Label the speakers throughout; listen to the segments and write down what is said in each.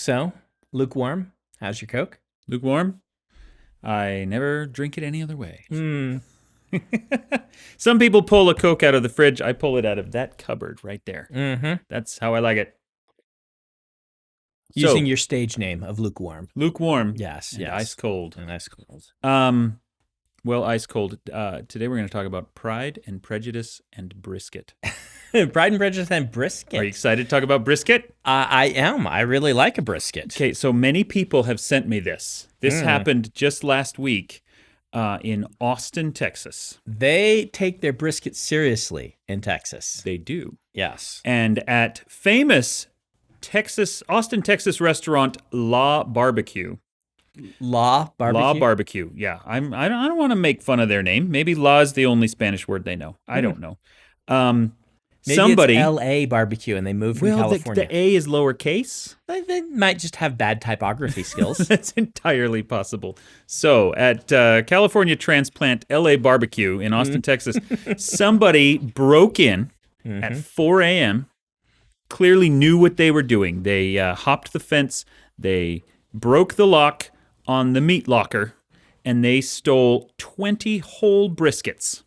Speaker 1: So, lukewarm. How's your Coke?
Speaker 2: Lukewarm? I never drink it any other way.
Speaker 1: Hmm.
Speaker 2: Some people pull a Coke out of the fridge. I pull it out of that cupboard right there.
Speaker 1: Mm-hmm.
Speaker 2: That's how I like it.
Speaker 1: Using your stage name of lukewarm.
Speaker 2: Lukewarm.
Speaker 1: Yes.
Speaker 2: Ice cold.
Speaker 1: And ice cold.
Speaker 2: Well, ice cold. Today we're going to talk about Pride and Prejudice and brisket.
Speaker 1: Pride and Prejudice and brisket.
Speaker 2: Are you excited to talk about brisket?
Speaker 1: I am. I really like a brisket.
Speaker 2: Okay, so many people have sent me this. This happened just last week in Austin, Texas.
Speaker 1: They take their brisket seriously in Texas.
Speaker 2: They do.
Speaker 1: Yes.
Speaker 2: And at famous Austin, Texas restaurant La Barbecue.
Speaker 1: La Barbecue?
Speaker 2: La Barbecue, yeah. I don't want to make fun of their name. Maybe La is the only Spanish word they know. I don't know.
Speaker 1: Maybe it's L.A. Barbecue and they moved from California.
Speaker 2: The A is lowercase.
Speaker 1: They might just have bad typography skills.
Speaker 2: That's entirely possible. So at California Transplant L.A. Barbecue in Austin, Texas, somebody broke in at 4 a.m., clearly knew what they were doing. They hopped the fence, they broke the lock on the meat locker, and they stole 20 whole briskets,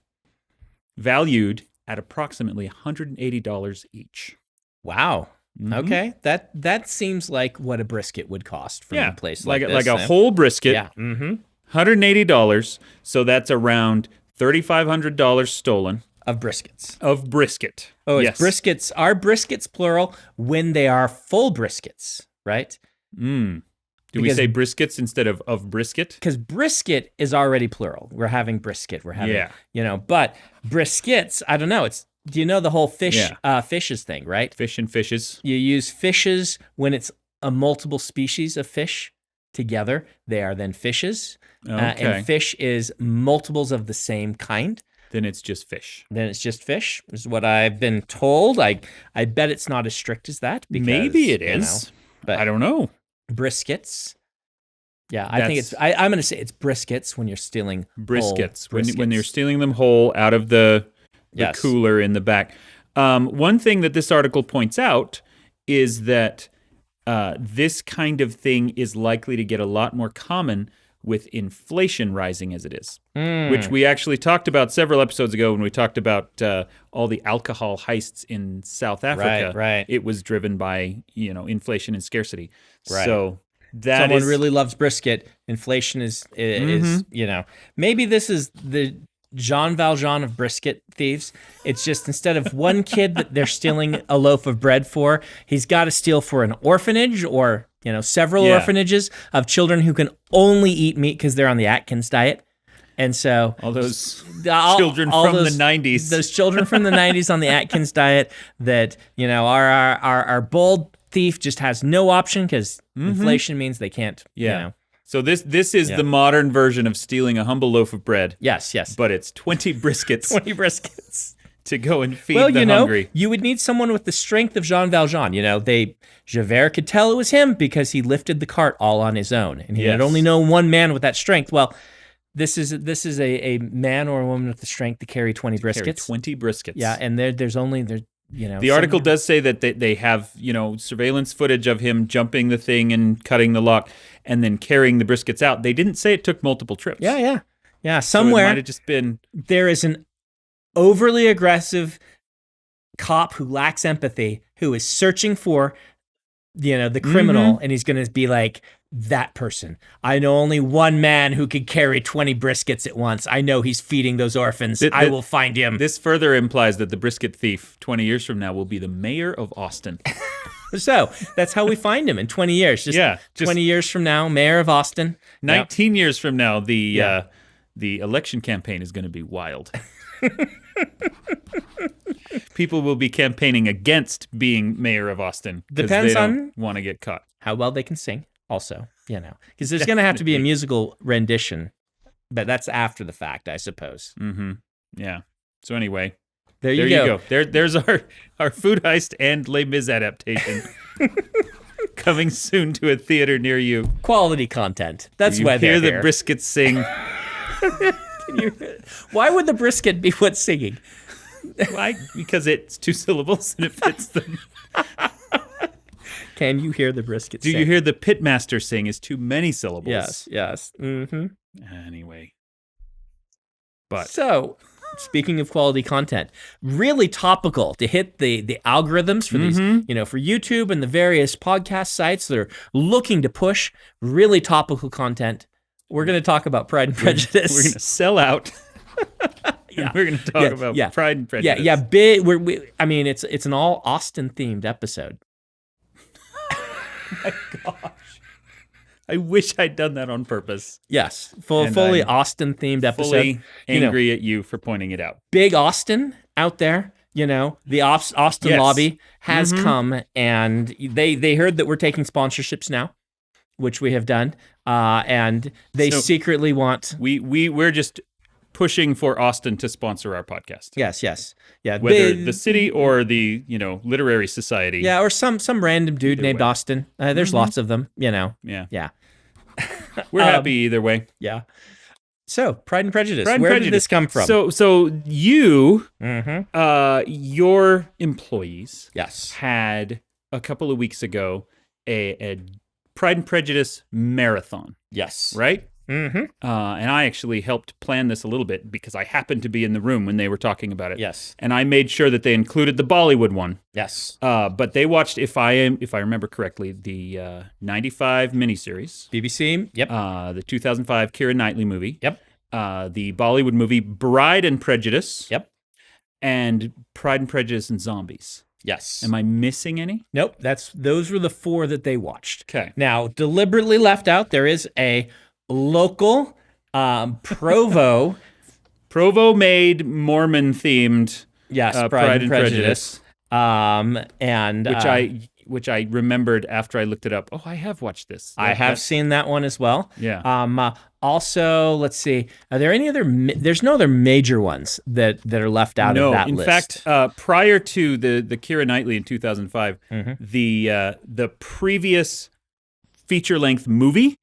Speaker 2: valued at approximately $180 each.
Speaker 1: Wow. Okay. That seems like what a brisket would cost from a place like this.
Speaker 2: Like a whole brisket.
Speaker 1: Yeah.
Speaker 2: $180. So that's around $3,500 stolen.
Speaker 1: Of briskets.
Speaker 2: Of brisket.
Speaker 1: Oh,
Speaker 2: yes.
Speaker 1: Briskets. Are briskets plural when they are full briskets, right?
Speaker 2: Do we say briskets instead of brisket?
Speaker 1: Because brisket is already plural. We're having brisket. We're having, but briskets, I don't know. Do you know the whole fishes thing, right?
Speaker 2: Fish and fishes.
Speaker 1: You use fishes when it's a multiple species of fish together. They are then fishes.
Speaker 2: Okay.
Speaker 1: And fish is multiples of the same kind.
Speaker 2: Then it's just fish.
Speaker 1: Is what I've been told. I bet it's not as strict as that. Because,
Speaker 2: maybe it is. But I don't know.
Speaker 1: Briskets. Yeah, I think I'm going to say it's briskets when you're stealing
Speaker 2: briskets.
Speaker 1: Whole briskets.
Speaker 2: When you're stealing them whole out of the cooler in the back. One thing that this article points out is that this kind of thing is likely to get a lot more common with inflation rising as it is, which we actually talked about several episodes ago when we talked about all the alcohol heists in South Africa.
Speaker 1: Right.
Speaker 2: It was driven by, inflation and scarcity.
Speaker 1: Right.
Speaker 2: So
Speaker 1: someone really loves brisket. Inflation is maybe this is the Jean Valjean of brisket thieves. It's just instead of one kid that they're stealing a loaf of bread for, he's got to steal for an orphanage or several orphanages of children who can only eat meat because they're on the Atkins diet. And so
Speaker 2: all those children from the 90s.
Speaker 1: Those children from the 90s on the Atkins diet that, our bold thief just has no option because inflation means they can't,
Speaker 2: So this is the modern version of stealing a humble loaf of bread.
Speaker 1: Yes.
Speaker 2: But it's 20 briskets.
Speaker 1: 20 briskets.
Speaker 2: To go and feed the hungry.
Speaker 1: You would need someone with the strength of Jean Valjean. Javert could tell it was him because he lifted the cart all on his own, and he had only known one man with that strength. Well, this is a man or a woman with the strength to carry 20 briskets.
Speaker 2: 20 briskets.
Speaker 1: Yeah, and there's only.
Speaker 2: The article does say that they have surveillance footage of him jumping the thing and cutting the lock, and then carrying the briskets out. They didn't say it took multiple trips.
Speaker 1: Yeah. Somewhere
Speaker 2: so it might have just been
Speaker 1: there is an overly aggressive cop who lacks empathy, who is searching for, the criminal, and he's going to be like, that person. I know only one man who could carry 20 briskets at once. I know he's feeding those orphans. I will find him.
Speaker 2: This further implies that the brisket thief 20 years from now will be the mayor of Austin.
Speaker 1: So that's how we find him in 20 years. Just 20 years from now, mayor of Austin.
Speaker 2: 19 years from now, the election campaign is going to be wild. People will be campaigning against being mayor of Austin because they don't want to get caught.
Speaker 1: How well they can sing, also, because there's going to have to be a musical rendition, but that's after the fact, I suppose.
Speaker 2: Yeah. So anyway,
Speaker 1: there you go.
Speaker 2: There's our food heist and Les Mis adaptation coming soon to a theater near you.
Speaker 1: Quality content. That's why they're
Speaker 2: here.
Speaker 1: Hear
Speaker 2: the briskets sing.
Speaker 1: Why would the brisket be what's singing?
Speaker 2: Why? Because it's 2 syllables and it fits them.
Speaker 1: Can you hear the brisket
Speaker 2: Do
Speaker 1: sing?
Speaker 2: you hear the pitmaster sing is too many syllables?
Speaker 1: Yes. Mm-hmm.
Speaker 2: Anyway. But
Speaker 1: So, speaking of quality content, really topical to hit the algorithms for these, for YouTube and the various podcast sites that are looking to push really topical content. We're going to talk about Pride and Prejudice.
Speaker 2: We're going to sell out.
Speaker 1: Yeah.
Speaker 2: We're going to talk about Pride and Prejudice.
Speaker 1: Yeah. Big. It's an all Austen themed episode.
Speaker 2: Oh my gosh. I wish I'd done that on purpose.
Speaker 1: Yes. Fully Austen themed episode.
Speaker 2: Fully angry at you for pointing it out.
Speaker 1: Big Austen out there. The Austen lobby has come, and they heard that we're taking sponsorships now, which we have done, and they secretly want.
Speaker 2: We're just pushing for Austen to sponsor our podcast.
Speaker 1: Yes, yeah.
Speaker 2: Whether the city or the literary society.
Speaker 1: Yeah, or some random dude named Austen. There's lots of them. Yeah.
Speaker 2: We're happy either way.
Speaker 1: Yeah. So, Pride and Prejudice. Where did this come from?
Speaker 2: So you, your employees, had a couple of weeks ago a Pride and Prejudice marathon.
Speaker 1: Yes.
Speaker 2: Right? Mm-hmm. And I actually helped plan this a little bit because I happened to be in the room when they were talking about it.
Speaker 1: Yes.
Speaker 2: And I made sure that they included the Bollywood one.
Speaker 1: Yes.
Speaker 2: But they watched, if I remember correctly, the 95 miniseries.
Speaker 1: BBC. Yep.
Speaker 2: The 2005 Keira Knightley movie.
Speaker 1: Yep.
Speaker 2: The Bollywood movie Pride and Prejudice.
Speaker 1: Yep.
Speaker 2: And Pride and Prejudice and Zombies.
Speaker 1: Yes.
Speaker 2: Am I missing any?
Speaker 1: Nope. Those were the 4 that they watched.
Speaker 2: Okay.
Speaker 1: Now, deliberately left out, there is a local Provo
Speaker 2: made Mormon themed Pride and Prejudice. Which I remembered after I looked it up. Oh, I have watched this.
Speaker 1: I have seen that one as well.
Speaker 2: Yeah.
Speaker 1: Also, let's see. Are there any other? There's no other major ones that are left out of that list.
Speaker 2: No, in fact, prior to the Keira Knightley in 2005, the previous feature-length movie,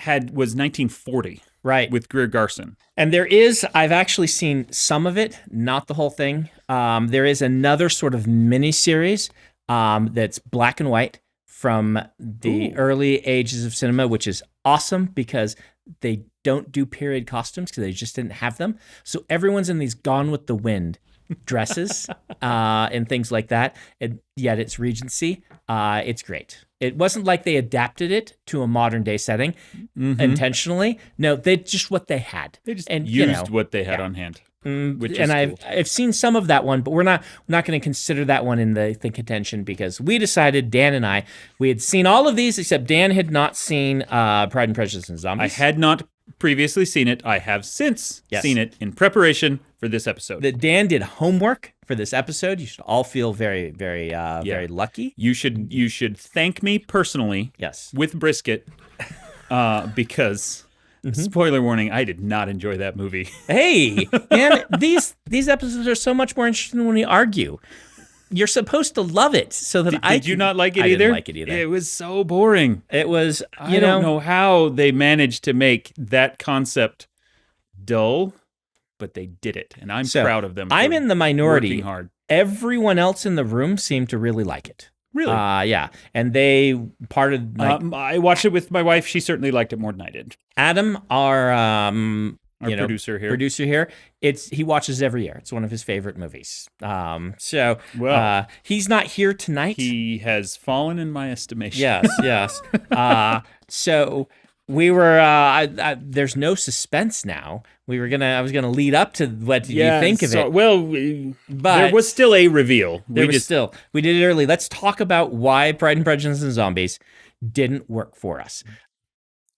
Speaker 2: was 1940,
Speaker 1: right,
Speaker 2: with Greer Garson.
Speaker 1: And I've actually seen some of it, not the whole thing. There is another sort of miniseries that's black and white from the early ages of cinema, which is awesome because they don't do period costumes because they just didn't have them. So everyone's in these Gone with the Wind dresses and things like that. And yet it's Regency. It's great. It wasn't like they adapted it to a modern day setting intentionally. No, they just what they had.
Speaker 2: They just used what they had on hand. Which is cool.
Speaker 1: I've seen some of that one, but we're not going to consider that one in the contention because we decided, Dan and I, we had seen all of these except Dan had not seen Pride and Prejudice and Zombies.
Speaker 2: I had not previously seen it. I have since seen it in preparation for this episode.
Speaker 1: That Dan did homework for this episode. You should all feel very, very, very lucky.
Speaker 2: You should thank me personally.
Speaker 1: Yes.
Speaker 2: With brisket, because. Spoiler warning, I did not enjoy that movie.
Speaker 1: Hey, man, these episodes are so much more interesting when we argue. You're supposed to love it so that
Speaker 2: Did you not like it either?
Speaker 1: I didn't like it either.
Speaker 2: It was so boring.
Speaker 1: It was,
Speaker 2: I don't know how they managed to make that concept dull, but they did it, and I'm proud of them.
Speaker 1: I'm in the minority.
Speaker 2: Working hard.
Speaker 1: Everyone else in the room seemed to really like it.
Speaker 2: Really?
Speaker 1: Yeah. And they parted.
Speaker 2: I watched it with my wife. She certainly liked it more than I did.
Speaker 1: Adam, our
Speaker 2: producer here.
Speaker 1: He watches every year. It's one of his favorite movies. He's not here tonight.
Speaker 2: He has fallen in my estimation.
Speaker 1: Yes. So we were. There's no suspense now. I was gonna lead up to what you think of it.
Speaker 2: Well, but there was still a reveal.
Speaker 1: We did it early. Let's talk about why Pride and Prejudice and Zombies didn't work for us.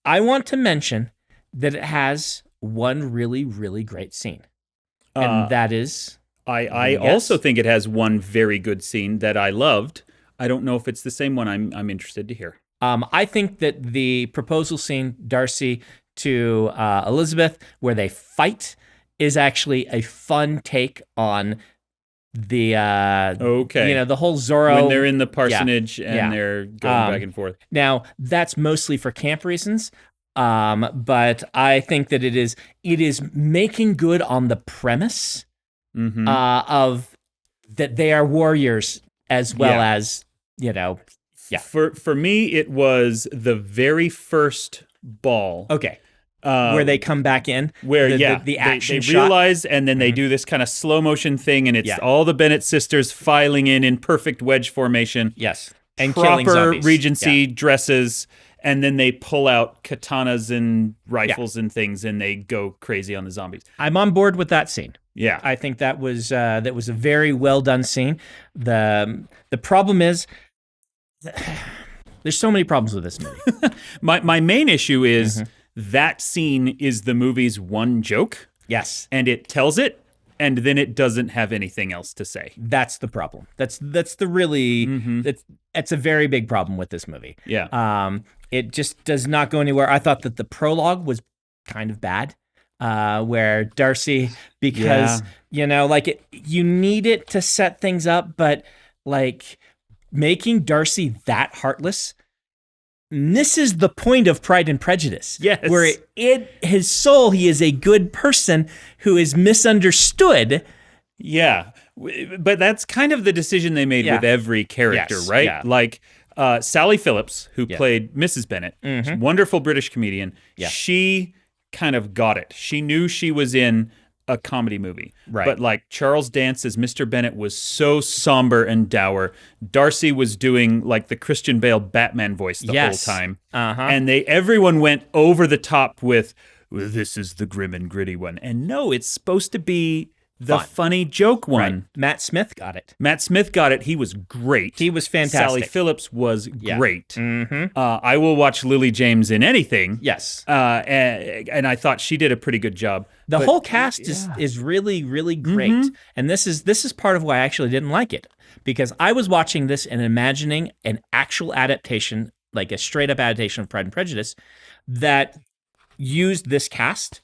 Speaker 1: I want to mention that it has one really, really great scene, and that is.
Speaker 2: I also think it has one very good scene that I loved. I don't know if it's the same one. I'm interested to hear.
Speaker 1: I think that the proposal scene, Darcy to Elizabeth, where they fight, is actually a fun take on the the whole Zorro
Speaker 2: when they're in the parsonage and they're going back and forth.
Speaker 1: Now that's mostly for camp reasons, but I think that it is making good on the premise of that they are warriors as well as Yeah.
Speaker 2: For me, it was the very first ball.
Speaker 1: Okay. Where they come back in,
Speaker 2: where
Speaker 1: the action
Speaker 2: they
Speaker 1: shot.
Speaker 2: realize, and then they do this kind of slow motion thing, and it's all the Bennett sisters filing in perfect wedge formation.
Speaker 1: Yes, and killing
Speaker 2: proper
Speaker 1: zombies.
Speaker 2: Regency dresses, and then they pull out katanas and rifles and things, and they go crazy on the zombies.
Speaker 1: I'm on board with that scene.
Speaker 2: Yeah,
Speaker 1: I think that was a very well done scene. The problem is, there's so many problems with this movie.
Speaker 2: my main issue is that scene is the movie's one joke.
Speaker 1: Yes,
Speaker 2: and it tells it, and then it doesn't have anything else to say.
Speaker 1: That's the problem. That's the really that's a very big problem with this movie.
Speaker 2: Yeah.
Speaker 1: It just does not go anywhere. I thought that the prologue was kind of bad. Where Darcy, because like you need it to set things up, but like making Darcy that heartless misses the point of Pride and Prejudice.
Speaker 2: Yes.
Speaker 1: Where his soul, he is a good person who is misunderstood.
Speaker 2: Yeah. But that's kind of the decision they made with every character, right?
Speaker 1: Yeah.
Speaker 2: Like Sally Phillips, who played Mrs. Bennett, wonderful British comedian, she kind of got it. She knew she was in a comedy movie.
Speaker 1: Right.
Speaker 2: But like Charles Dance as Mr. Bennett was so somber and dour. Darcy was doing like the Christian Bale Batman voice the whole time. And everyone went over the top with, well, this is the grim and gritty one. And no, it's supposed to be the funny joke one.
Speaker 1: Right. Matt Smith got it.
Speaker 2: He was great.
Speaker 1: He was fantastic.
Speaker 2: Sally Phillips was great. I will watch Lily James in anything.
Speaker 1: Yes.
Speaker 2: And I thought she did a pretty good job.
Speaker 1: The whole cast is really, really great. And this is part of why I actually didn't like it. Because I was watching this and imagining an actual adaptation, like a straight up adaptation of Pride and Prejudice, that used this cast.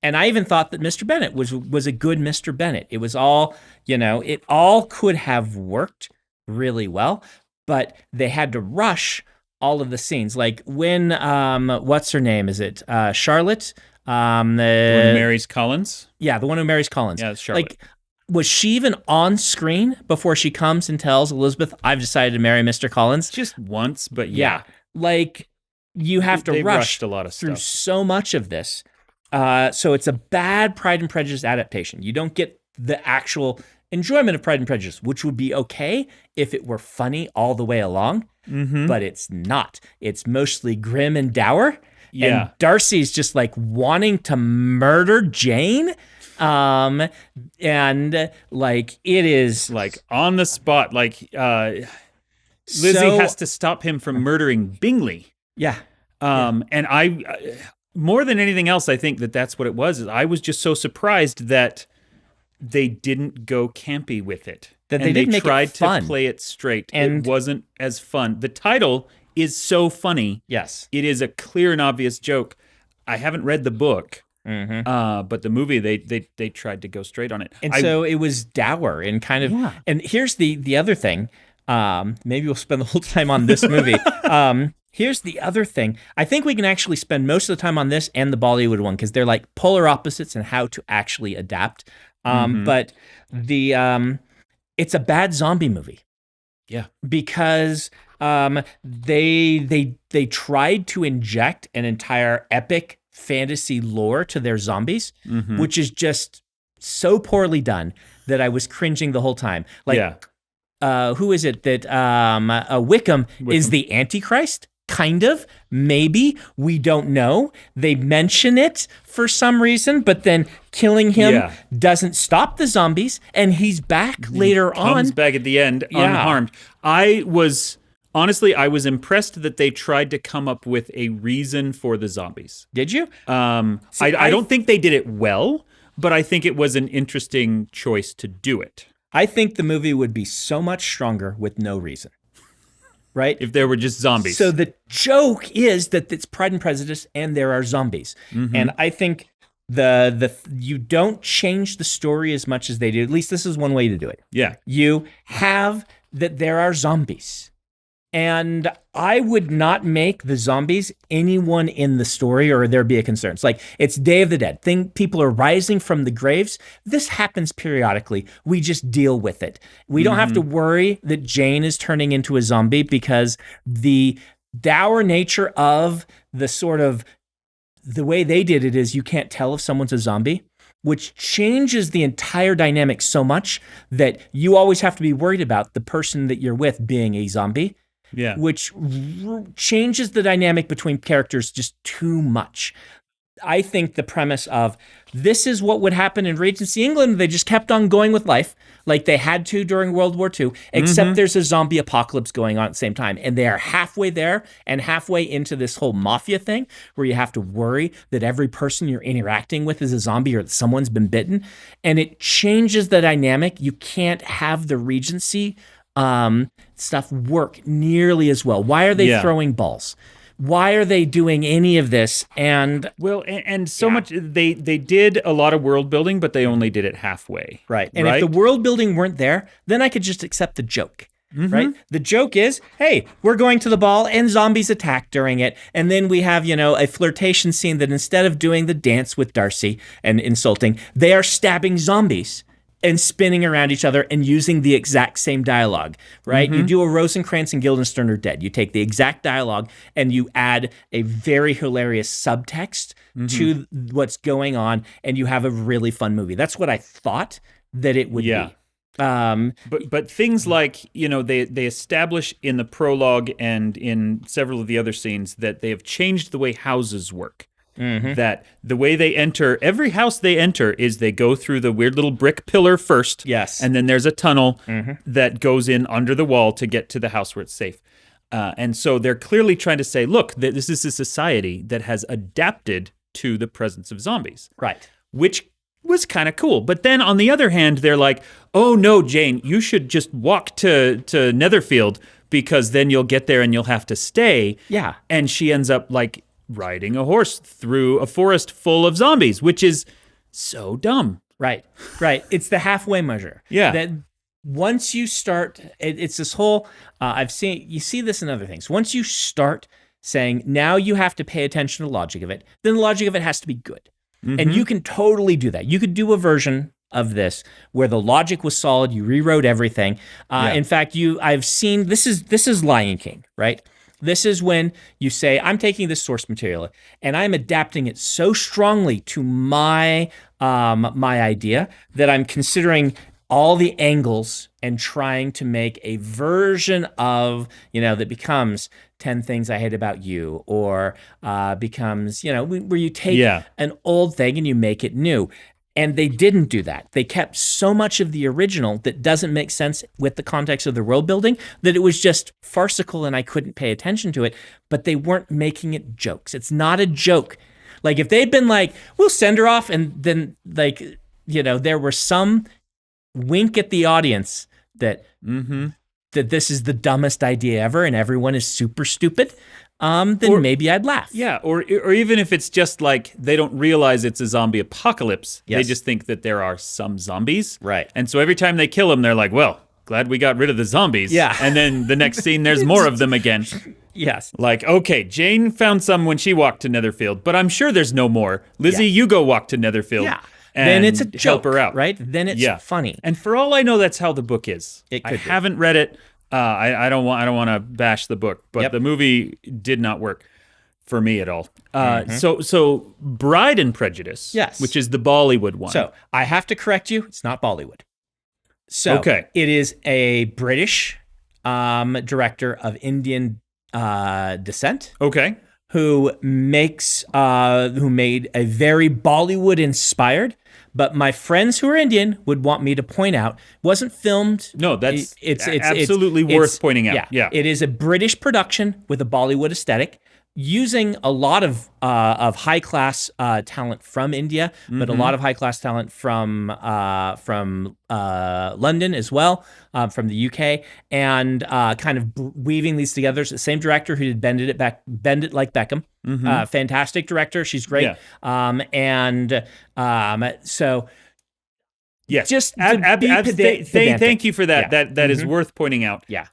Speaker 1: And I even thought that Mr. Bennett was a good Mr. Bennett. It was all, it all could have worked really well, but they had to rush all of the scenes. Like when, what's her name? Is it Charlotte?
Speaker 2: The one who marries Collins?
Speaker 1: Yeah, the one who marries Collins.
Speaker 2: Yeah, it's Charlotte.
Speaker 1: Like, was she even on screen before she comes and tells Elizabeth, I've decided to marry Mr. Collins?
Speaker 2: Just once, but yeah.
Speaker 1: Like, you have to rush
Speaker 2: a lot of
Speaker 1: through
Speaker 2: stuff.
Speaker 1: so much of this. So it's a bad Pride and Prejudice adaptation. You don't get the actual enjoyment of Pride and Prejudice, which would be okay if it were funny all the way along, but it's not. It's mostly grim and dour.
Speaker 2: Yeah.
Speaker 1: And Darcy's just like wanting to murder Jane. And like it is
Speaker 2: like on the spot, like Lizzie has to stop him from murdering Bingley.
Speaker 1: Yeah.
Speaker 2: And I more than anything else, I think that's what it was. Is I was just so surprised that they didn't go campy with it.
Speaker 1: That they didn't make it fun.
Speaker 2: Tried to play it straight. And it wasn't as fun. The title is so funny.
Speaker 1: Yes.
Speaker 2: It is a clear and obvious joke. I haven't read the book. But the movie, they tried to go straight on it.
Speaker 1: And so it was dour and kind of, and here's the other thing. Maybe we'll spend the whole time on this movie. Here's the other thing. I think we can actually spend most of the time on this and the Bollywood one because they're like polar opposites in how to actually adapt. But it's a bad zombie movie.
Speaker 2: Yeah.
Speaker 1: Because they tried to inject an entire epic fantasy lore to their zombies, which is just so poorly done that I was cringing the whole time. Like, who is it that Wickham is the Antichrist? Kind of, maybe, we don't know. They mention it for some reason, but then killing him doesn't stop the zombies, and he's back later on.
Speaker 2: Comes back at the end unharmed. I was impressed that they tried to come up with a reason for the zombies.
Speaker 1: Did you?
Speaker 2: I don't think they did it well, but I think it was an interesting choice to do it.
Speaker 1: I think the movie would be so much stronger with no reason. Right?
Speaker 2: If there were just zombies.
Speaker 1: So the joke is that it's Pride and Prejudice and there are zombies. And I think the you don't change the story as much as they do. At least this is one way to do it.
Speaker 2: Yeah.
Speaker 1: You have that there are zombies. And I would not make the zombies anyone in the story or there'd be a concern. It's like, it's Day of the Dead. People are rising from the graves. This happens periodically. We just deal with it. We don't have to worry that Jane is turning into a zombie because the dour nature of the way they did it is you can't tell if someone's a zombie, which changes the entire dynamic so much that you always have to be worried about the person that you're with being a zombie.
Speaker 2: Yeah.
Speaker 1: Which changes the dynamic between characters just too much. I think the premise of this is what would happen in Regency England, they just kept on going with life like they had to during World War II, except there's a zombie apocalypse going on at the same time. And they are halfway there and halfway into this whole mafia thing where you have to worry that every person you're interacting with is a zombie or that someone's been bitten. And it changes the dynamic. You can't have the Regency stuff work nearly as well. Why are they throwing balls? Why are they doing any of this? And
Speaker 2: so much they did a lot of world building, but they only did it halfway.
Speaker 1: Right. And if the world building weren't there, then I could just accept the joke. Right? The joke is, hey, we're going to the ball and zombies attack during it. And then we have, a flirtation scene that instead of doing the dance with Darcy and insulting, they are stabbing zombies and spinning around each other and using the exact same dialogue, right? You do a Rosencrantz and Guildenstern are dead. You take the exact dialogue and you add a very hilarious subtext to what's going on, and you have a really fun movie. That's what I thought that it would be.
Speaker 2: But things like, they establish in the prologue and in several of the other scenes that they have changed the way houses work. That the way they enter, every house they enter is they go through the weird little brick pillar first.
Speaker 1: Yes.
Speaker 2: And then there's a tunnel that goes in under the wall to get to the house where it's safe. And so they're clearly trying to say, look, this is a society that has adapted to the presence of zombies.
Speaker 1: Right.
Speaker 2: Which was kind of cool. But then on the other hand, they're like, oh no, Jane, you should just walk to Netherfield because then you'll get there and you'll have to stay.
Speaker 1: Yeah.
Speaker 2: And she ends up like riding a horse through a forest full of zombies, which is so dumb.
Speaker 1: Right. It's the halfway measure.
Speaker 2: Yeah.
Speaker 1: That once you start, it's this whole, you see this in other things. Once you start saying, now you have to pay attention to the logic of it, then the logic of it has to be good. And you can totally do that. You could do a version of this where the logic was solid, you rewrote everything. In fact, I've seen, this is Lion King, right? This is when you say, I'm taking this source material and I'm adapting it so strongly to my idea that I'm considering all the angles and trying to make a version of, that becomes 10 Things I Hate About You, or becomes, where you take an old thing and you make it new. And they didn't do that. They kept so much of the original that doesn't make sense with the context of the world building that it was just farcical and I couldn't pay attention to it, but they weren't making it jokes. It's not a joke. Like if they'd been like, we'll send her off, and then there were some wink at the audience that that this is the dumbest idea ever and everyone is super stupid, then maybe I'd laugh.
Speaker 2: Yeah, or even if it's just like they don't realize it's a zombie apocalypse, they just think that there are some zombies.
Speaker 1: Right.
Speaker 2: And so every time they kill them, they're like, well, glad we got rid of the zombies.
Speaker 1: Yeah.
Speaker 2: And then the next scene, there's more of them again.
Speaker 1: Yes.
Speaker 2: Like, okay, Jane found some when she walked to Netherfield, but I'm sure there's no more. Lizzie, you go walk to Netherfield.
Speaker 1: Yeah.
Speaker 2: And
Speaker 1: then it's a joke,
Speaker 2: help her out.
Speaker 1: Right? Then it's funny.
Speaker 2: And for all I know, that's how the book is. I haven't read it. I don't want to bash the book, but the movie did not work for me at all. So Bride and Prejudice, which is the Bollywood one.
Speaker 1: So I have to correct you. It's not Bollywood. So it is a British director of Indian descent.
Speaker 2: Okay.
Speaker 1: Who made a very Bollywood inspired, but my friends who are Indian would want me to point out wasn't filmed.
Speaker 2: No, that's it's absolutely worth pointing out. Yeah,
Speaker 1: it is a British production with a Bollywood aesthetic, using a lot of high class talent from India, but a lot of high class talent from London as well, from the UK, and kind of weaving these together. It's the same director who did Bend It Like Beckham. Fantastic director. She's great. So
Speaker 2: Yes,
Speaker 1: Just to be pedantic.
Speaker 2: thank you for that.
Speaker 1: Yeah.
Speaker 2: That is worth pointing out.
Speaker 1: Yeah.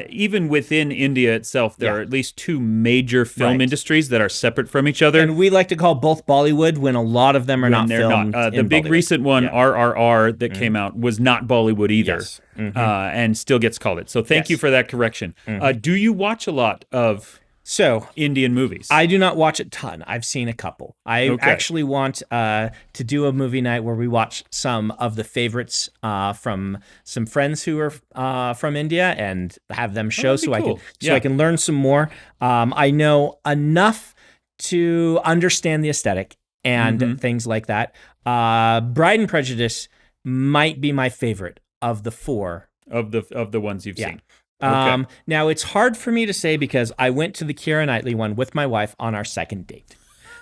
Speaker 2: Even within India itself, there
Speaker 1: Yeah.
Speaker 2: are at least two major film
Speaker 1: Right.
Speaker 2: industries that are separate from each other.
Speaker 1: And we like to call both Bollywood when a lot of them are not
Speaker 2: they're
Speaker 1: filmed.
Speaker 2: not. The
Speaker 1: in
Speaker 2: big
Speaker 1: Bollywood.
Speaker 2: recent one,
Speaker 1: Yeah.
Speaker 2: RRR, that came out was not Bollywood either,
Speaker 1: Yes.
Speaker 2: and still gets called it. So thank
Speaker 1: Yes.
Speaker 2: you for that correction. Do you watch a lot of
Speaker 1: So
Speaker 2: Indian movies?
Speaker 1: I do not watch a ton. I've seen a couple. I
Speaker 2: Okay.
Speaker 1: actually want to do a movie night where we watch some of the favorites from some friends who are from India and have them show
Speaker 2: that'd be
Speaker 1: so
Speaker 2: cool.
Speaker 1: I can learn some more. I know enough to understand the aesthetic and things like that. Bride and Prejudice might be my favorite of the four.
Speaker 2: of the ones you've
Speaker 1: Yeah.
Speaker 2: seen. Okay.
Speaker 1: Now, it's hard for me to say because I went to the Keira Knightley one with my wife on our second date.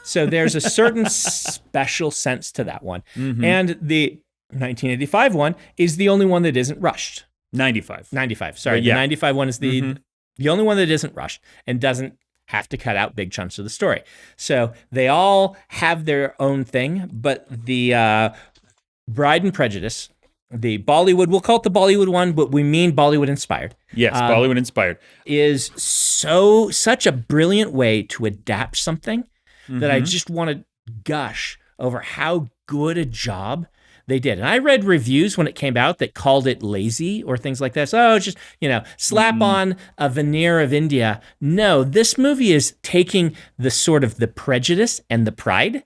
Speaker 1: So there's a certain special sense to that one. And the 1985 one is the only one that isn't rushed.
Speaker 2: 95.
Speaker 1: 95, sorry.
Speaker 2: Yeah.
Speaker 1: The 95 one is the only one that isn't rushed and doesn't have to cut out big chunks of the story. So they all have their own thing, but the Bride and Prejudice, the Bollywood, we'll call it the Bollywood one, but we mean Bollywood inspired.
Speaker 2: Yes, Bollywood inspired.
Speaker 1: Is such a brilliant way to adapt something that I just want to gush over how good a job they did. And I read reviews when it came out that called it lazy or things like that. So, just, slap on a veneer of India. No, this movie is taking the sort of the prejudice and the pride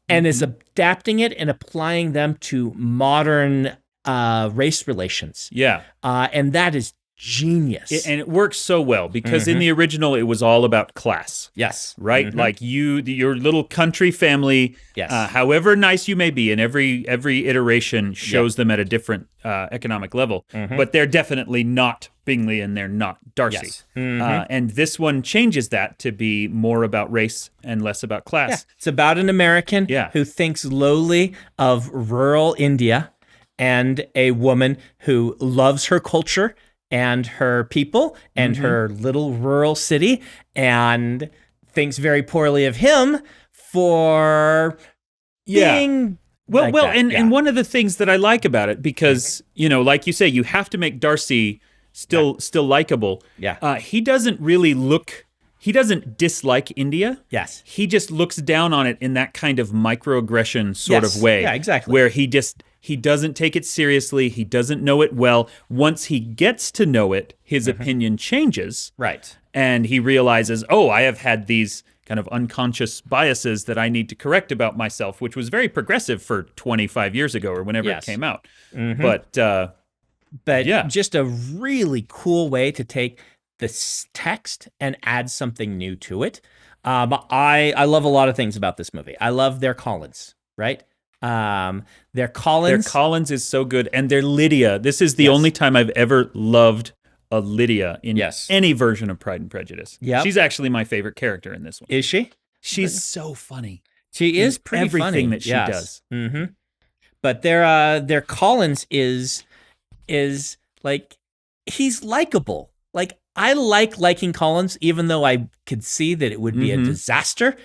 Speaker 1: and is adapting it and applying them to modern race relations.
Speaker 2: Yeah.
Speaker 1: And that is genius.
Speaker 2: And it works so well because in the original, it was all about class.
Speaker 1: Yes.
Speaker 2: Right? Like your little country family,
Speaker 1: Yes.
Speaker 2: However nice you may be, and every iteration shows them at a different economic level. But they're definitely not Bingley and they're not Darcy.
Speaker 1: Yes.
Speaker 2: And this one changes that to be more about race and less about class.
Speaker 1: Yeah. It's about an American who thinks lowly of rural India and a woman who loves her culture and her people and her little rural city and thinks very poorly of him for being like that.
Speaker 2: And one of the things that I like about it, because, like you say, you have to make Darcy still likable.
Speaker 1: Yeah.
Speaker 2: He doesn't dislike India.
Speaker 1: Yes.
Speaker 2: He just looks down on it in that kind of microaggression sort of way.
Speaker 1: Yeah, exactly.
Speaker 2: Where he doesn't take it seriously. He doesn't know it well. Once he gets to know it, his opinion changes.
Speaker 1: Right.
Speaker 2: And he realizes, oh, I have had these kind of unconscious biases that I need to correct about myself, which was very progressive for 25 years ago or whenever it came out. But
Speaker 1: just a really cool way to take this text and add something new to it. I love a lot of things about this movie. I love their Collins, right? Their Collins
Speaker 2: is so good, and their Lydia. This is the only time I've ever loved a Lydia in any version of Pride and Prejudice.
Speaker 1: Yep.
Speaker 2: She's actually my favorite character in this one.
Speaker 1: Is she?
Speaker 2: She's so funny.
Speaker 1: She is pretty
Speaker 2: everything
Speaker 1: funny.
Speaker 2: that she does.
Speaker 1: But their Collins is like, he's likable. Like, I liking Collins, even though I could see that it would be a disaster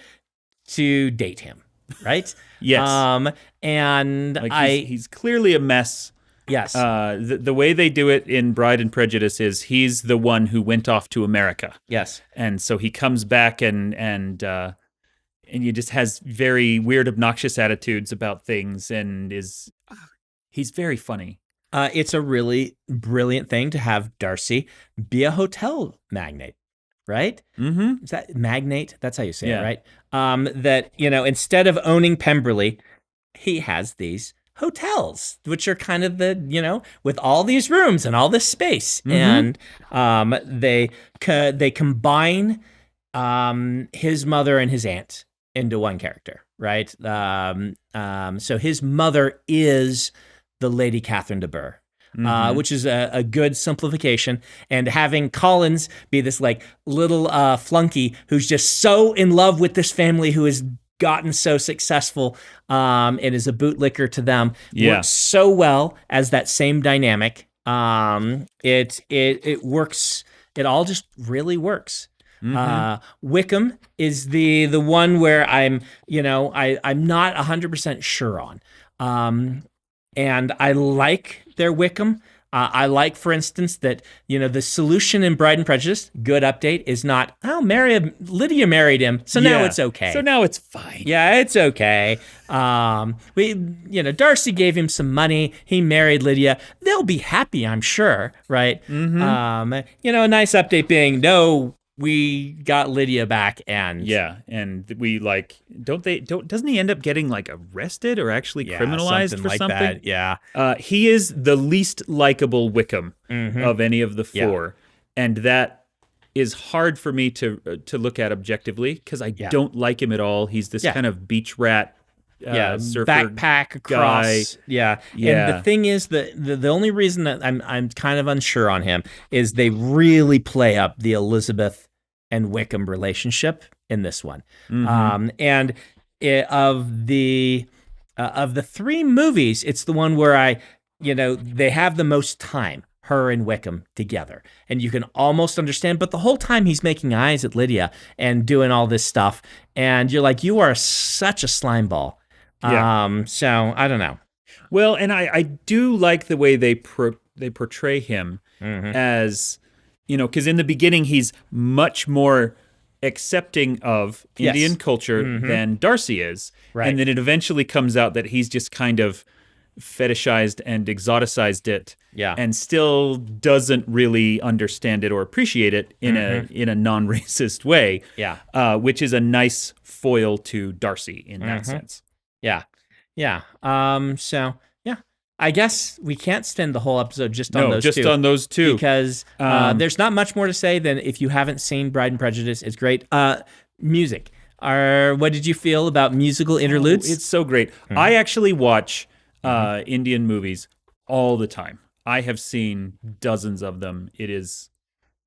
Speaker 1: to date him, right?
Speaker 2: Yes.
Speaker 1: And
Speaker 2: he's clearly a mess.
Speaker 1: Yes.
Speaker 2: The way they do it in Bride and Prejudice is he's the one who went off to America.
Speaker 1: Yes.
Speaker 2: And so he comes back and he just has very weird, obnoxious attitudes about things and he's very funny.
Speaker 1: It's a really brilliant thing to have Darcy be a hotel magnate, right? Is that magnate? That's how you say it, right? That, instead of owning Pemberley, he has these hotels, which are kind of the, with all these rooms and all this space. And they combine his mother and his aunt into one character, right? So his mother is the Lady Catherine de Bourgh, which is a good simplification. And having Collins be this little flunky who's just so in love with this family who has gotten so successful and is a bootlicker to them works so well as that same dynamic. It works. It all just really works. Wickham is the one where I'm not 100% sure on. and I like their Wickham. I like, for instance, that the solution in Bride and Prejudice, good update, is not Lydia married him, so now it's okay.
Speaker 2: So now it's fine.
Speaker 1: Yeah, it's okay. Darcy gave him some money. He married Lydia. They'll be happy, I'm sure, right?
Speaker 2: Mm-hmm.
Speaker 1: A nice update being, no, we got Lydia back, and
Speaker 2: and we doesn't he end up getting arrested or actually criminalized for something?
Speaker 1: That. Yeah.
Speaker 2: He is the least likable Wickham of any of the four, and that is hard for me to look at objectively because I don't like him at all. He's this kind of beach rat. Surfer
Speaker 1: backpack across.
Speaker 2: guy.
Speaker 1: And the thing is, the only reason that I'm kind of unsure on him is they really play up the Elizabeth and Wickham relationship in this one. And of the 3 movies, it's the one where they have the most time, her and Wickham together, and you can almost understand. But the whole time he's making eyes at Lydia and doing all this stuff, and you're like, you are such a slime ball. So I don't know.
Speaker 2: Well, and I do like the way they portray him as, because in the beginning he's much more accepting of Indian culture than Darcy is. Right. And then it eventually comes out that he's just kind of fetishized and exoticized it and still doesn't really understand it or appreciate it in a non-racist way. Which is a nice foil to Darcy in that sense.
Speaker 1: I guess we can't spend the whole episode just on those two.
Speaker 2: Just on those two.
Speaker 1: Because there's not much more to say than if you haven't seen Bride and Prejudice, it's great. Music. What did you feel about musical interludes?
Speaker 2: It's so great. I actually watch Indian movies all the time. I have seen dozens of them. It is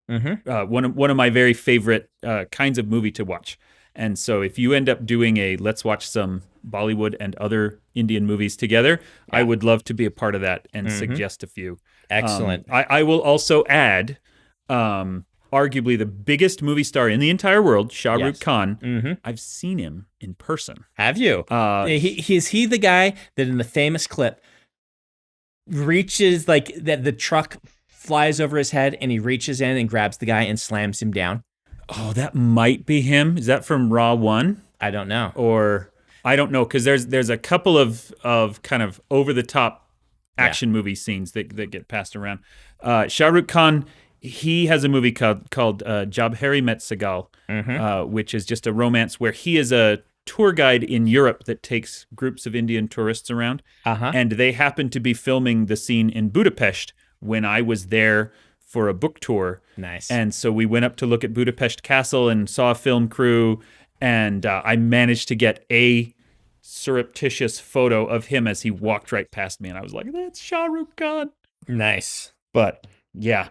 Speaker 2: one of my very favorite kinds of movie to watch. And so if you end up doing let's watch some Bollywood and other Indian movies together, I would love to be a part of that and suggest a few.
Speaker 1: Excellent.
Speaker 2: I will also add, arguably the biggest movie star in the entire world, Shah Rukh Khan. I've seen him in person.
Speaker 1: Have you? Is he the guy that in the famous clip reaches, that the truck flies over his head and he reaches in and grabs the guy and slams him down?
Speaker 2: Oh, that might be him. Is that from Raw 1?
Speaker 1: I don't know.
Speaker 2: Or I don't know, because there's a couple of kind of over-the-top action movie scenes that get passed around. Shah Rukh Khan, he has a movie called Jab Harry Met Sagal, which is just a romance where he is a tour guide in Europe that takes groups of Indian tourists around. And they happen to be filming the scene in Budapest when I was there for a book tour.
Speaker 1: Nice.
Speaker 2: And so we went up to look at Budapest Castle and saw a film crew, and I managed to get a surreptitious photo of him as he walked right past me, and I was like, that's Shah Rukh Khan.
Speaker 1: Nice.
Speaker 2: But yeah,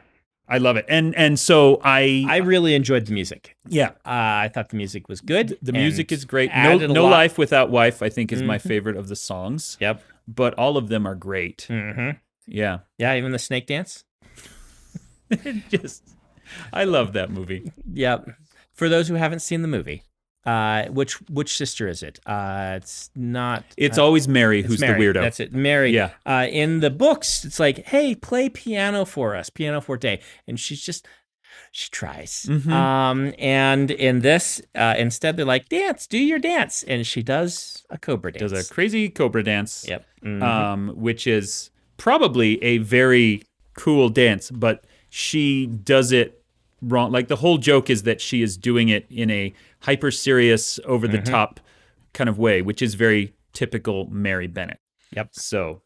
Speaker 2: I love it. And so I
Speaker 1: really enjoyed the music.
Speaker 2: Yeah.
Speaker 1: I thought the music was good.
Speaker 2: The music is great. No Life Without Wife, I think, is my favorite of the songs.
Speaker 1: Yep.
Speaker 2: But all of them are great. Yeah.
Speaker 1: Yeah, even the snake dance.
Speaker 2: I love that movie.
Speaker 1: Yep. For those who haven't seen the movie, which sister is it? It's not.
Speaker 2: It's always Mary who's
Speaker 1: Mary.
Speaker 2: the weirdo.
Speaker 1: That's it, Mary.
Speaker 2: Yeah.
Speaker 1: In the books, it's like, hey, play piano for us, piano forte, and she tries. And in this, instead they're like, dance, do your dance, and she does a cobra dance.
Speaker 2: Does a crazy cobra dance.
Speaker 1: Yep.
Speaker 2: Which is probably a very cool dance, but she does it wrong. Like, the whole joke is that she is doing it in a hyper serious, over the top kind of way, which is very typical Mary Bennett.
Speaker 1: Yep.
Speaker 2: So,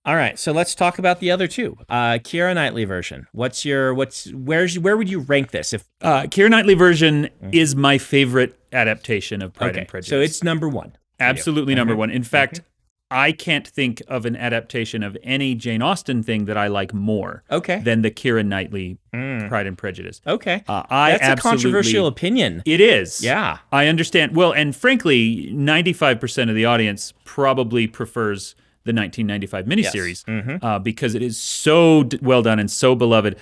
Speaker 1: all right. So let's talk about the other two. Keira Knightley version. Where would you rank this? If
Speaker 2: Keira Knightley version is my favorite adaptation of Pride and Prejudice.
Speaker 1: So it's number one.
Speaker 2: Absolutely number one. In fact, I can't think of an adaptation of any Jane Austen thing that I like more than the Keira Knightley Pride and Prejudice.
Speaker 1: Okay. That's a controversial opinion.
Speaker 2: It is.
Speaker 1: Yeah.
Speaker 2: I understand. Well, and frankly, 95% of the audience probably prefers the 1995 miniseries because it is so well done and so beloved.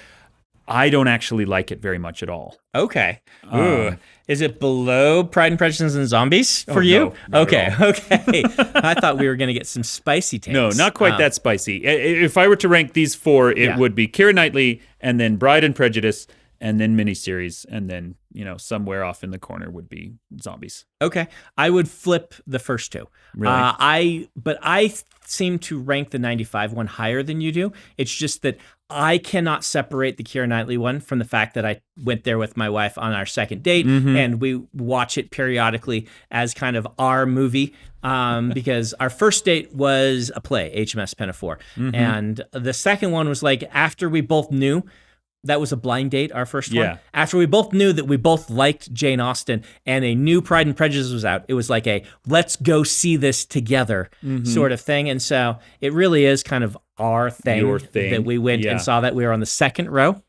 Speaker 2: I don't actually like it very much at all.
Speaker 1: Okay. Ooh. Is it below Pride and Prejudice and Zombies for you?
Speaker 2: No, not at all.
Speaker 1: Okay. I thought we were going to get some spicy takes.
Speaker 2: No, not quite that spicy. If I were to rank these four, it would be Keira Knightley, and then Bride and Prejudice, and then miniseries, and then, somewhere off in the corner would be Zombies.
Speaker 1: Okay. I would flip the first two.
Speaker 2: Really?
Speaker 1: But I seem to rank the 95 one higher than you do. It's just that I cannot separate the Keira Knightley one from the fact that I went there with my wife on our second date, and we watch it periodically as kind of our movie, because our first date was a play, HMS Pinafore. And the second one was like after we both knew. That was a blind date, our first one. After we both knew that we both liked Jane Austen and a new Pride and Prejudice was out, it was like a let's go see this together sort of thing. And so it really is kind of our thing,
Speaker 2: Your thing.
Speaker 1: that we went and saw that. We were on the second row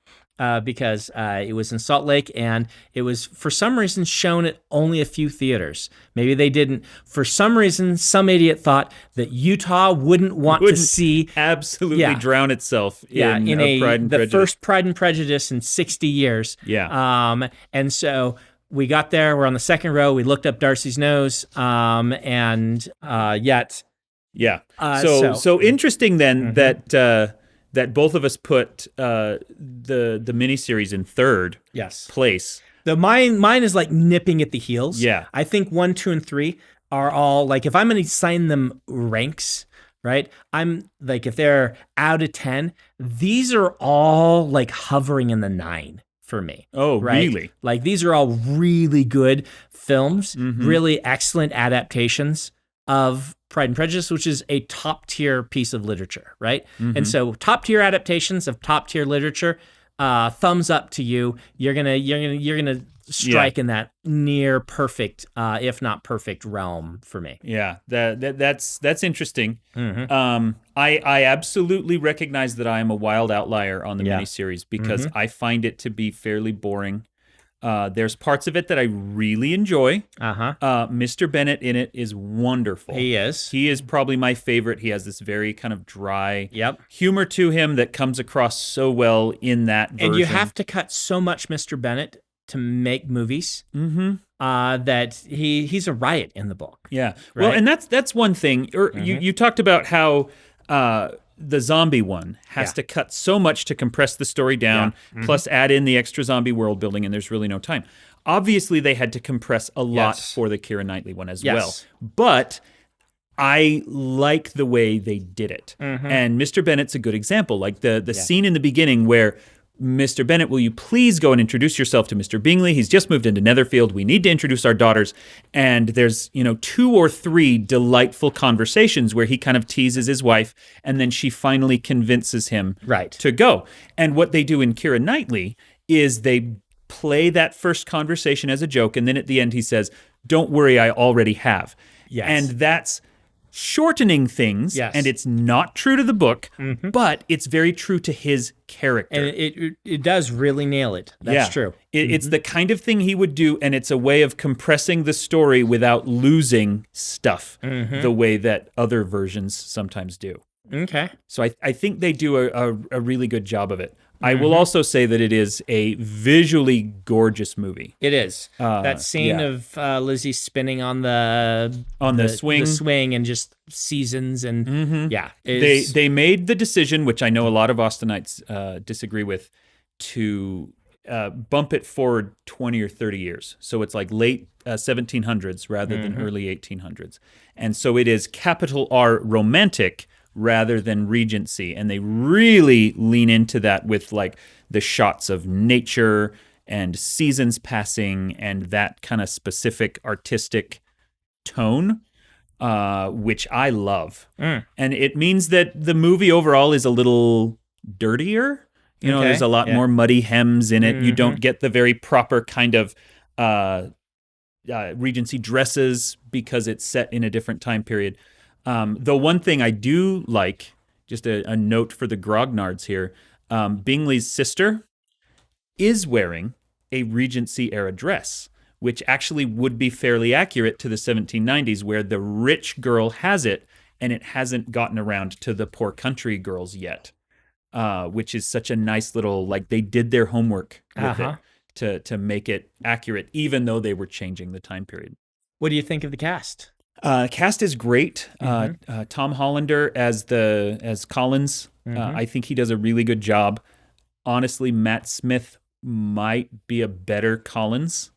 Speaker 1: because it was in Salt Lake, and it was for some reason shown at only a few theaters. Maybe they didn't. For some reason, some idiot thought that Utah wouldn't want to see
Speaker 2: absolutely drown itself in Pride and Prejudice.
Speaker 1: The first Pride and Prejudice in 60 years. And so we got there. We're on the second row. We looked up Darcy's nose, and yet.
Speaker 2: Yeah. So interesting then that both of us put the miniseries in third place.
Speaker 1: Mine is like nipping at the heels.
Speaker 2: Yeah.
Speaker 1: I think 1, 2, and 3 are all like, if I'm going to assign them ranks, right? I'm like, if they're out of 10, these are all like hovering in the 9 for me.
Speaker 2: Oh,
Speaker 1: right?
Speaker 2: really?
Speaker 1: Like these are all really good films, really excellent adaptations of Pride and Prejudice, which is a top tier piece of literature, right? And so top tier adaptations of top tier literature, thumbs up to you. You're gonna strike in that near perfect, if not perfect realm for me.
Speaker 2: Yeah, that's interesting. I absolutely recognize that I am a wild outlier on the miniseries because I find it to be fairly boring. There's parts of it that I really enjoy. Mr. Bennett in it is wonderful.
Speaker 1: He is.
Speaker 2: He is probably my favorite. He has this very kind of dry humor to him that comes across so well in that version.
Speaker 1: And you have to cut so much Mr. Bennett to make movies that he's a riot in the book.
Speaker 2: Yeah.
Speaker 1: Right?
Speaker 2: Well, and that's one thing. You talked about how the zombie one has to cut so much to compress the story down, plus add in the extra zombie world building, and there's really no time. Obviously, they had to compress a lot for the Keira Knightley one as well. But I like the way they did it. And Mr. Bennett's a good example. Like the scene in the beginning where Mr. Bennett, will you please go and introduce yourself to Mr. Bingley? He's just moved into Netherfield. We need to introduce our daughters. And there's, 2 or 3 delightful conversations where he kind of teases his wife, and then she finally convinces him to go. And what they do in Keira Knightley is they play that first conversation as a joke, and then at the end he says, "Don't worry, I already have." And that's shortening things, and it's not true to the book, but it's very true to his character.
Speaker 1: And it does really nail it. That's true.
Speaker 2: It's the kind of thing he would do, and it's a way of compressing the story without losing stuff the way that other versions sometimes do.
Speaker 1: Okay.
Speaker 2: So I think they do a really good job of it. I will also say that it is a visually gorgeous movie.
Speaker 1: It is. That scene of Lizzie spinning on the swing and just seasons and
Speaker 2: they made the decision, which I know a lot of Austenites disagree with, to bump it forward 20 or 30 years. So it's like late 1700s rather than early 1800s. And so it is capital R romantic rather than Regency, and they really lean into that with like the shots of nature and seasons passing and that kind of specific artistic tone, which I love. And it means that the movie overall is a little dirtier. There's a lot more muddy hems in it. You don't get the very proper kind of Regency dresses because it's set in a different time period. The one thing I do like, just a note for the grognards here, Bingley's sister is wearing a Regency-era dress, which actually would be fairly accurate to the 1790s, where the rich girl has it, and it hasn't gotten around to the poor country girls yet. which is such a nice little, like, they did their homework with it to make it accurate, even though they were changing the time period.
Speaker 1: What do you think of the cast?
Speaker 2: Cast is great. Tom Hollander as Collins. I think he does a really good job. Honestly, Matt Smith might be a better Collins.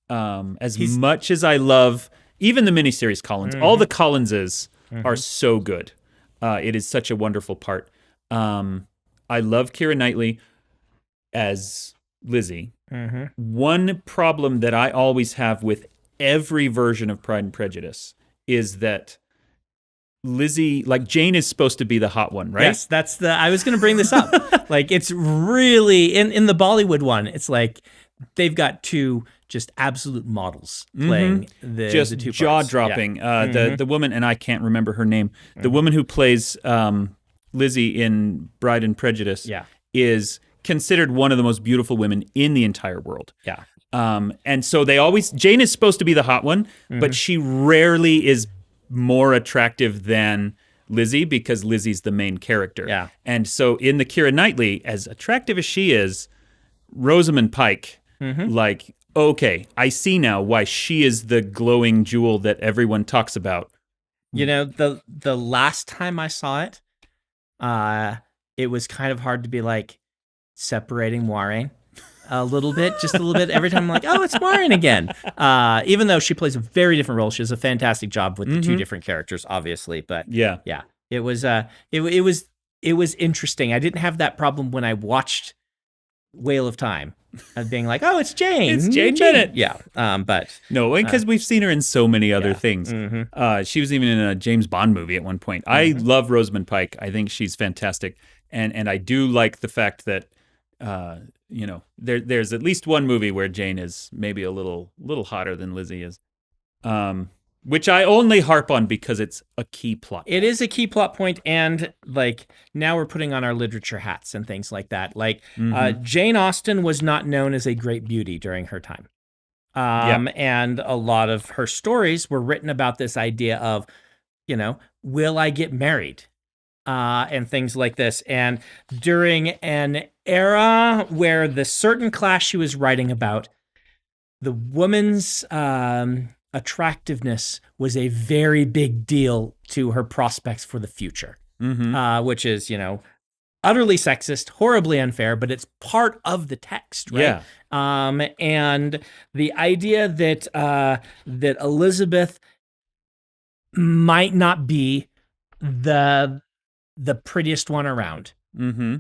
Speaker 2: Much as I love even the miniseries Collins, all the Collinses are so good. It is such a wonderful part. I love Keira Knightley as Lizzie. One problem that I always have with every version of Pride and Prejudice is that Lizzie, like, Jane is supposed to be the hot one, right?
Speaker 1: Yes, I was going to bring this up. Like, it's really, in the Bollywood one, it's like they've got two just absolute models playing the two parts.
Speaker 2: Jaw-dropping. Yeah. The woman, and I can't remember her name, the woman who plays Lizzie in Pride and Prejudice is considered one of the most beautiful women in the entire world.
Speaker 1: Yeah.
Speaker 2: And so Jane is supposed to be the hot one, but she rarely is more attractive than Lizzie because Lizzie's the main character.
Speaker 1: Yeah.
Speaker 2: And so in the Keira Knightley, as attractive as she is, Rosamund Pike, like, okay, I see now why she is the glowing jewel that everyone talks about.
Speaker 1: You know, the last time I saw it, it was kind of hard to be like separating Moiraine a little bit. Every time I'm like, oh, it's Moiraine again. Even though she plays a very different role, she does a fantastic job with the two different characters, obviously. But yeah, it was it was interesting. I didn't have that problem when I watched Whale of Time, of being like, oh, it's Jane.
Speaker 2: It's Jane Bennett.
Speaker 1: Yeah, but
Speaker 2: no, because we've seen her in so many other things. She was even in a James Bond movie at one point. I love Rosamund Pike. I think she's fantastic, and I do like the fact that there's at least one movie where Jane is maybe a little hotter than Lizzie is, which I only harp on because it's a key plot.
Speaker 1: It is a key plot point, and like now we're putting on our literature hats and things like that. Like Jane Austen was not known as a great beauty during her time, and a lot of her stories were written about this idea of, will I get married? And things like this. And during an era where the certain class she was writing about, the woman's attractiveness was a very big deal to her prospects for the future, which is, utterly sexist, horribly unfair, but it's part of the text, right?
Speaker 2: Yeah.
Speaker 1: And the idea that that Elizabeth might not be the prettiest one around,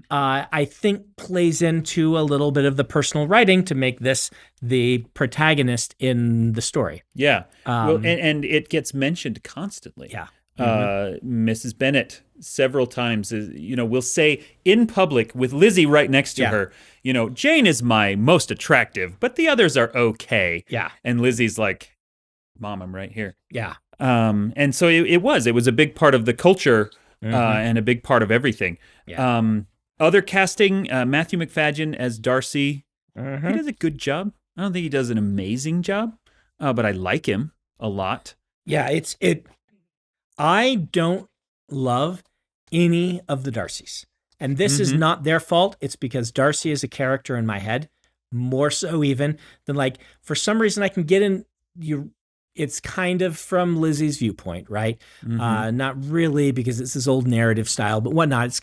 Speaker 1: I think plays into a little bit of the personal writing to make this the protagonist in the story.
Speaker 2: Yeah. And it gets mentioned constantly.
Speaker 1: Yeah.
Speaker 2: Mrs. Bennet several times, will say in public with Lizzie right next to her, Jane is my most attractive, but the others are okay.
Speaker 1: Yeah.
Speaker 2: And Lizzie's like, Mom, I'm right here.
Speaker 1: Yeah.
Speaker 2: And so it was a big part of the culture. And a big part of everything.
Speaker 1: Yeah.
Speaker 2: Other casting, Matthew McFadden as Darcy. He does a good job. I don't think he does an amazing job, but I like him a lot.
Speaker 1: Yeah, I don't love any of the Darcys. And this is not their fault. It's because Darcy is a character in my head, more so even than, like, for some reason I can get in it's kind of from Lizzie's viewpoint, right? Not really, because it's this old narrative style, but whatnot.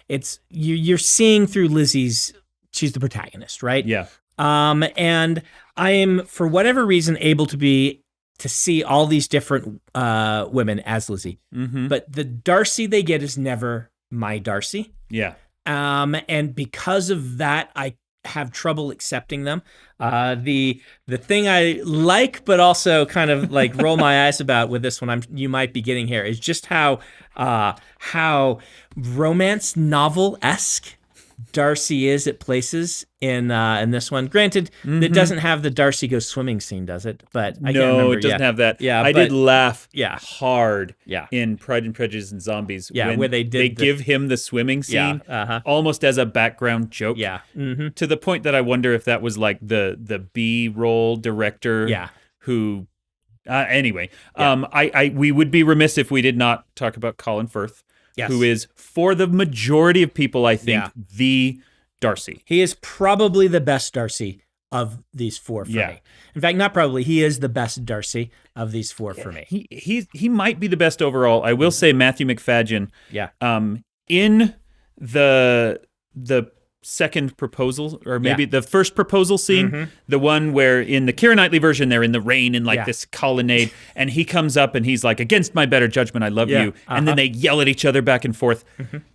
Speaker 1: It's you're seeing through Lizzie's. She's the protagonist, right?
Speaker 2: Yeah.
Speaker 1: And I am, for whatever reason, able to see all these different women as Lizzie, but the Darcy they get is never my Darcy.
Speaker 2: Yeah.
Speaker 1: And because of that, I have trouble accepting them. The thing I like, but also kind of like roll my eyes about with this one, you might be getting here, is just how romance novel-esque Darcy is at places in this one. Granted, it doesn't have the Darcy goes swimming scene, does it? But I can't remember.
Speaker 2: It doesn't have that.
Speaker 1: Yeah,
Speaker 2: I did laugh hard
Speaker 1: Yeah.
Speaker 2: in Pride and Prejudice and Zombies.
Speaker 1: Yeah,
Speaker 2: when
Speaker 1: where they
Speaker 2: give him the swimming scene almost as a background joke.
Speaker 1: Yeah.
Speaker 2: To the point that I wonder if that was like the B-roll director who... anyway, we would be remiss if we did not talk about Colin Firth.
Speaker 1: Yes.
Speaker 2: who is, for the majority of people, I think,
Speaker 1: Yeah.
Speaker 2: the Darcy.
Speaker 1: He is probably the best Darcy of these four for me. In fact, not probably. He is the best Darcy of these four for me.
Speaker 2: He might be the best overall. I will say Matthew McFadyen.
Speaker 1: Yeah.
Speaker 2: In the second proposal, or maybe the first proposal scene, the one where in the Keira Knightley version they're in the rain in like this colonnade, and he comes up and he's like, "Against my better judgment, I love you," and then they yell at each other back and forth.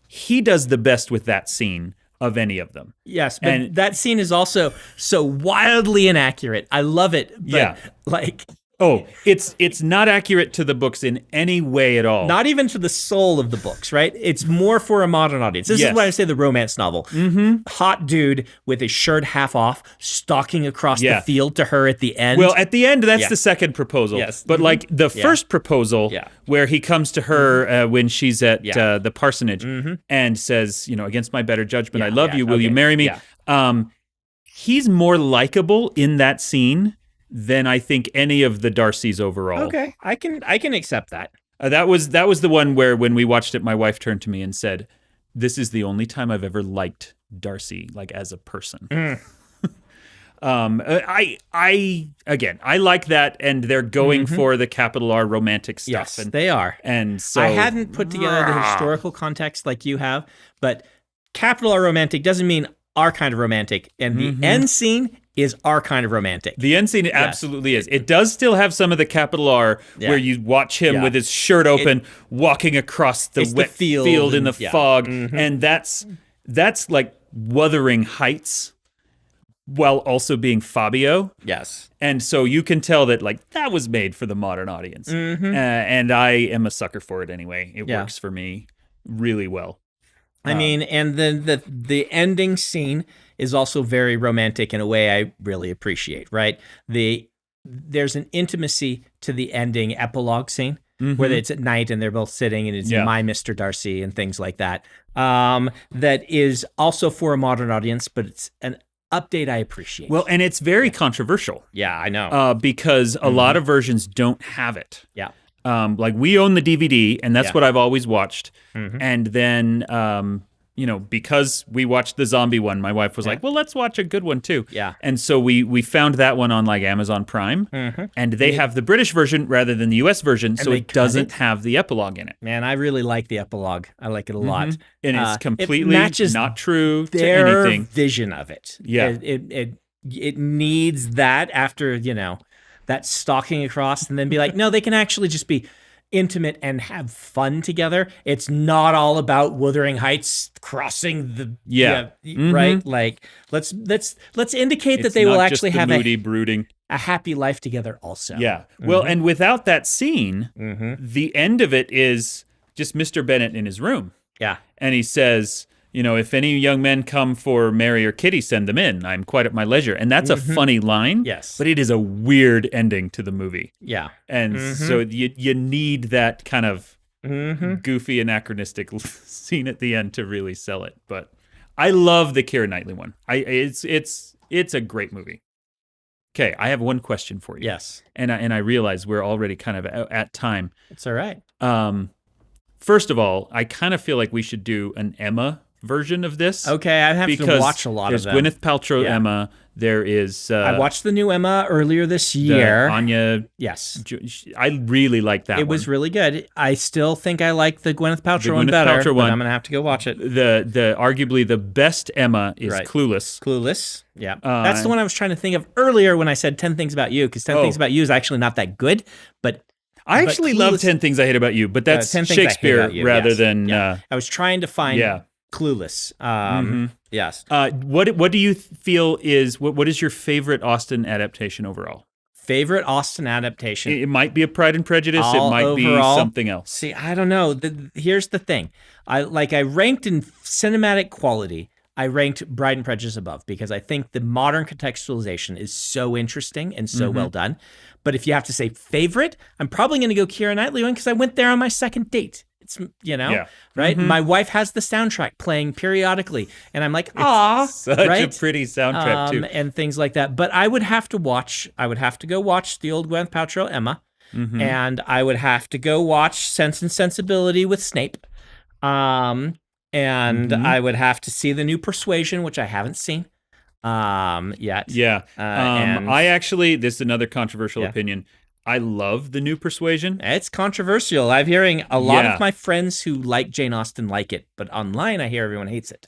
Speaker 2: He does the best with that scene of any of them.
Speaker 1: Yes, but that scene is also so wildly inaccurate. I love it, but like...
Speaker 2: Oh, it's not accurate to the books in any way at all.
Speaker 1: Not even to the soul of the books, right? It's more for a modern audience. This is why I say the romance novel. Hot dude with his shirt half off, stalking across the field to her at the end.
Speaker 2: Well, at the end, that's the second proposal.
Speaker 1: Yes.
Speaker 2: But like the first proposal, where he comes to her when she's at the parsonage and says, against my better judgment, I love you. Will you marry me? He's more likable in that scene than I think any of the Darcys overall.
Speaker 1: Okay, I can accept that.
Speaker 2: That was the one where when we watched it, my wife turned to me and said, "This is the only time I've ever liked Darcy, like as a person." I like that, and they're going for the capital R romantic stuff.
Speaker 1: Yes,
Speaker 2: and
Speaker 1: they are.
Speaker 2: And so
Speaker 1: I hadn't put together the historical context like you have, but capital R romantic doesn't mean our kind of romantic, and the end scene is our kind of romantic.
Speaker 2: The end scene absolutely is. It does still have some of the capital R where you watch him with his shirt open, walking across the wet field in the fog, and that's like Wuthering Heights while also being Fabio.
Speaker 1: Yes.
Speaker 2: And so you can tell that like that was made for the modern audience. And I am a sucker for it anyway. It works for me really well.
Speaker 1: I mean, and the ending scene is also very romantic in a way I really appreciate, right? There's an intimacy to the ending epilogue scene where it's at night and they're both sitting and it's my Mr. Darcy and things like that. That is also for a modern audience, but it's an update I appreciate.
Speaker 2: Well, and it's very controversial.
Speaker 1: Yeah, I know.
Speaker 2: Because a lot of versions don't have it.
Speaker 1: Yeah.
Speaker 2: Like we own the DVD, and that's what I've always watched. And then, because we watched the zombie one, my wife was like, "Well, let's watch a good one too."
Speaker 1: Yeah.
Speaker 2: And so we found that one on like Amazon Prime, and they have the British version rather than the US version, so it doesn't have the epilogue in it.
Speaker 1: Man, I really like the epilogue. I like it a lot,
Speaker 2: and it's completely not true to
Speaker 1: their
Speaker 2: anything.
Speaker 1: Vision of it.
Speaker 2: Yeah.
Speaker 1: It needs that after that stalking across, and then be like, no, they can actually just be intimate and have fun together. It's not all about Wuthering Heights crossing the right. Like let's indicate that they will actually have
Speaker 2: moody brooding
Speaker 1: a happy life together also.
Speaker 2: Yeah. Well, and without that scene, the end of it is just Mr. Bennett in his room.
Speaker 1: Yeah.
Speaker 2: And he says, if any young men come for Mary or Kitty, send them in. I'm quite at my leisure. And that's a funny line.
Speaker 1: Yes.
Speaker 2: But it is a weird ending to the movie.
Speaker 1: Yeah.
Speaker 2: And so you need that kind of goofy, anachronistic scene at the end to really sell it. But I love the Keira Knightley one. It's a great movie. Okay, I have one question for you.
Speaker 1: Yes.
Speaker 2: And I realize we're already kind of at time.
Speaker 1: It's all right.
Speaker 2: First of all, I kind of feel like we should do an Emma version of this.
Speaker 1: Okay, I have to watch a lot of them.
Speaker 2: There's Gwyneth Paltrow Emma. There is...
Speaker 1: I watched the new Emma earlier this year.
Speaker 2: Anya...
Speaker 1: Yes.
Speaker 2: I really like that one.
Speaker 1: It was really good. I still think I like the Gwyneth Paltrow one better, but I'm going to have to go watch it.
Speaker 2: The arguably the best Emma is Clueless.
Speaker 1: Clueless, yeah. That's the one I was trying to think of earlier when I said 10 Things About You, because 10 Things About You is actually not that good, but...
Speaker 2: I actually love 10 Things I Hate About You, but that's Shakespeare rather than...
Speaker 1: I was trying to find... Clueless. Yes.
Speaker 2: What do you feel is what is your favorite Austen adaptation overall?
Speaker 1: Favorite Austen adaptation?
Speaker 2: It might be a Pride and Prejudice. It might be something else.
Speaker 1: See, I don't know. Here's the thing. I ranked in cinematic quality. I ranked Pride and Prejudice above because I think the modern contextualization is so interesting and so well done. But if you have to say favorite, I'm probably going to go Keira Knightley one because I went there on my second date. It's, right? My wife has the soundtrack playing periodically, and I'm like, ah,
Speaker 2: such a pretty soundtrack too,
Speaker 1: and things like that. But I would have to go watch the old Gwyneth Paltrow Emma, and I would have to go watch Sense and Sensibility with Snape. And I would have to see the new Persuasion, which I haven't seen yet.
Speaker 2: Yeah.
Speaker 1: And
Speaker 2: I actually, this is another controversial opinion. I love the new Persuasion.
Speaker 1: It's controversial. I'm hearing a lot of my friends who like Jane Austen like it, but online I hear everyone hates it.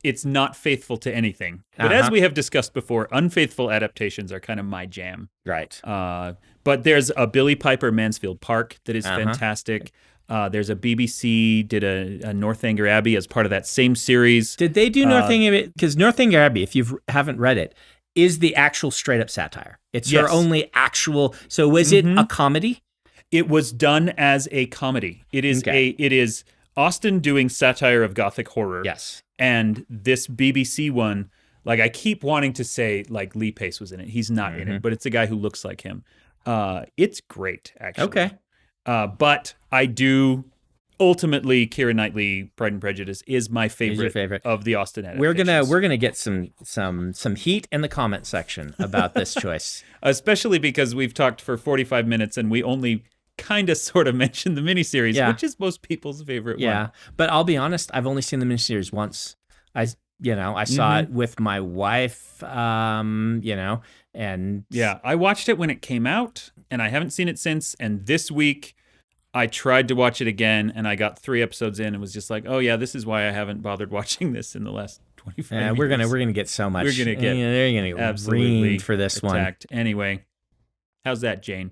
Speaker 2: It's not faithful to anything. But as we have discussed before, unfaithful adaptations are kind of my jam.
Speaker 1: Right.
Speaker 2: But there's a Billy Piper Mansfield Park that is fantastic. There's a BBC did a Northanger Abbey as part of that same series.
Speaker 1: Did they do Northanger Abbey? Because Northanger Abbey, if you haven't read it, is the actual straight up satire. It's her only actual. So was it a comedy?
Speaker 2: It was done as a comedy. It is Austen doing satire of Gothic horror.
Speaker 1: Yes.
Speaker 2: And this BBC one, like I keep wanting to say like Lee Pace was in it. He's not in it, but it's a guy who looks like him. It's great, actually.
Speaker 1: Okay.
Speaker 2: But I do ultimately Keira Knightley, Pride and Prejudice is my favorite of the Austen adaptations.
Speaker 1: We're gonna get some heat in the comment section about this choice,
Speaker 2: especially because we've talked for 45 minutes and we only kind of sort of mentioned the miniseries, which is most people's favorite one.
Speaker 1: Yeah, but I'll be honest, I've only seen the miniseries once. I saw it with my wife, and
Speaker 2: I watched it when it came out, and I haven't seen it since. And this week, I tried to watch it again, and I got 3 episodes in, and was just like, oh yeah, this is why I haven't bothered watching this in the last 25 years.
Speaker 1: We're gonna get so much.
Speaker 2: We're gonna get
Speaker 1: they're gonna get
Speaker 2: absolutely
Speaker 1: reamed for this
Speaker 2: attacked.
Speaker 1: one.
Speaker 2: Anyway, how's that, Jane?